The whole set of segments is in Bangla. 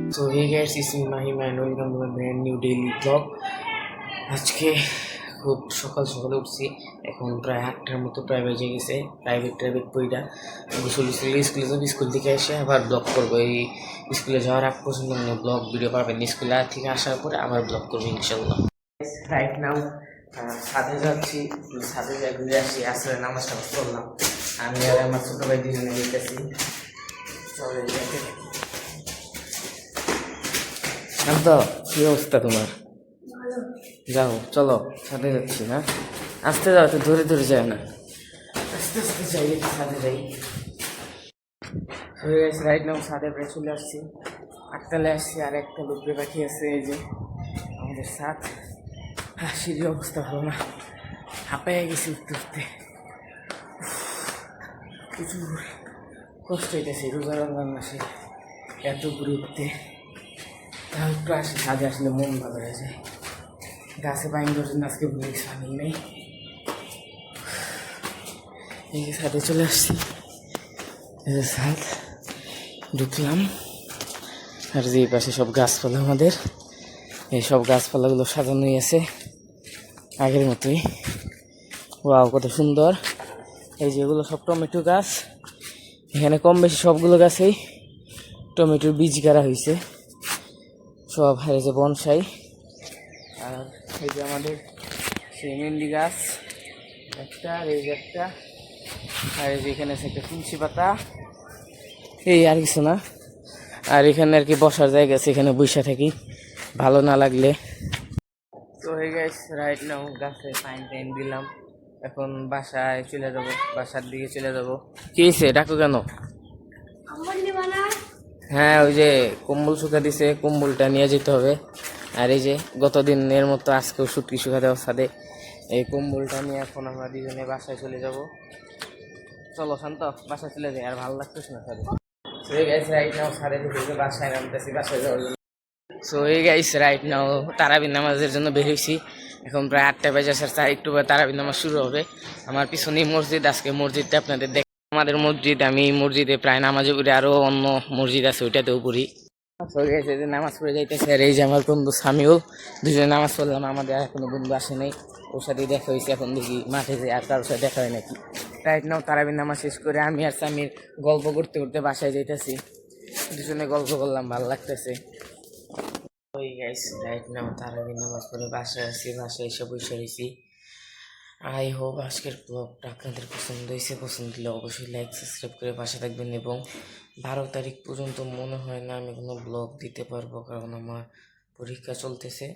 So hey guys, this is Mahim and welcome to my brand new daily vlog. আজকে খুব সকাল সকালে উঠছি, এখন প্রায় 8টার মতো প্রায় বেজে গেছে। প্রাইভেট বইটা স্কুলে যাবো, স্কুল থেকে এসে আবার ব্লগ করবো। এই স্কুলে যাওয়ার আগ পর্যন্ত মানে ব্লগ ভিডিও পাবেন, স্কুলে থেকে আসার পরে আবার ব্লগ করবো ইনশাল্লাহ। রাইট নাও ছাদে যাচ্ছি, ছাদে যাই ঘুরে আসি, আসলে নামাজটা পড়লাম। আমি আর আমার ছোটো ভাই দুজনে যেতেছি। চলে যেতে তো কি অবস্থা তোমার? যাও চলো, ছাদে যাচ্ছি না, আস্তে যাও, তো ধরে ধরে যায় না, আস্তে আস্তে যাই, ছাদে যাই। হয়ে গেছে রাইট নাও, ছাদে প্রায় চলে আসছি, 8টালে আসছি। আর একটা লুকড়ে পাখি আছে, এই যে আমাদের ছাদ। সিঁড়ির অবস্থা ভালো না, হাঁপাইয়া গেছি উঠতে উঠতে, প্রচুর কষ্ট হইতেছে রোজা রমজান মাসে এত ঘুরে উঠতে। তাহলে একটু আসি ছাদে, আসলে মন ভালো হয়ে যায়। গাছে পানি ধরছেন, আজকে ভুলে গেছি পানি নেই। এই যে ছাদে চলে আসছি, এই যে ছাদ, ঢুকলাম। আর যে পাশে সব গাছপালা, আমাদের এই সব গাছপালাগুলো সাজানোই আছে আগের মতোই। ওয়াও কত সুন্দর! এই যে এগুলো সব টমেটো গাছ, এখানে কম বেশি সবগুলো গাছেই টমেটোর বীজ গাড়া হয়েছে সব। এই যে বনসাই, আর এই যে আমাদের সেই মেহেন্দি গাছ একটা, আর এই যে একটা, আর এই যে এখানে আছে একটা তুলসী পাতা, এই আর কিছু না। আর এখানে আর কি বসার জায়গা আছে, এখানে বসে থাকি ভালো না লাগলে। তো হয়ে গেছে রাইট নাও, গাছে পাইন টাইন দিলাম, এখন বাসায় চলে যাবো, বাসার দিকে চলে যাবো। কি হয়েছে, ডাকো কেন? হ্যাঁ, ওই যে কম্বল শুকা দিছে, কম্বলটা নিয়ে যেতে হবে। আর এই যে গতদিনের মতো আজকেও সুটকি শুকা দেওয়া ছাদে, এই কম্বলটা নিয়ে এখন আমরা দুজনে বাসায় চলে যাব। চলো শান্ত, বাসায় চলে যাই, আর ভালো লাগতেছে না ছাদে। সো এই গাইস রাইট নাও ছাদে থেকে বাসায় নামতেছি, বাসায় যাওয়ার জন্য। সো এই গাইস রাইট নাও তারাবি নামাজের জন্য বের হয়েছি, এখন প্রায় 8টা বাজে, একটু তারাবি নামাজ শুরু হবে। আমার পিছনেই মসজিদ, আজকে মসজিদটা আপনাদের দেখ, আমাদের মসজিদ, আমি মসজিদে প্রায় নামাজে পড়ি, আরো অন্য মসজিদ আছে ওইটাতেও পড়ি। নামাজ পড়ে যাইতেছে, আর এই যে আমার বন্ধু সামিউল, দুজনে নামাজ পড়লাম। আমাদের এখনো বন্ধু আসে নাই, ওর সাথে দেখা হয়েছে, এখন দেখি মাঠে যে আর কারোর সাথে দেখা হয় নাকি। রাইট নাও তারাবির নামাজ শেষ করে আমি আর সামির গল্প করতে করতে বাসায় যাইতেছি, দুজনে গল্প করলাম, ভালো লাগতেছে। ওই গাইস রাইট নাও তারাবির নামাজ পড়ে বাসায় আসি, বাসায় এসে বসে রয়েছি। আই হোপ আজকের ব্লগটা আপনাদের পছন্দ হয়েছে, পছন্দ হলে অবশ্যই লাইক সাবস্ক্রাইব করে পাশে থাকবেন। এবং 12 তারিখ পর্যন্ত মনে হয় না আমি কোনো ব্লগ দিতে পারবো, কারণ আমার পরীক্ষা চলতেছে।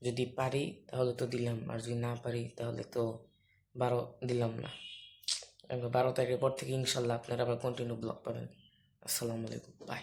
যদি পারি তাহলে তো দিলাম, আর যদি না পারি তাহলে তো 12 দিলাম না। 12 তারিখের পর থেকে ইনশাল্লাহ আপনারা আবার কন্টিনিউ ব্লগ পাবেন। আসসালামু আলাইকুম, বাই।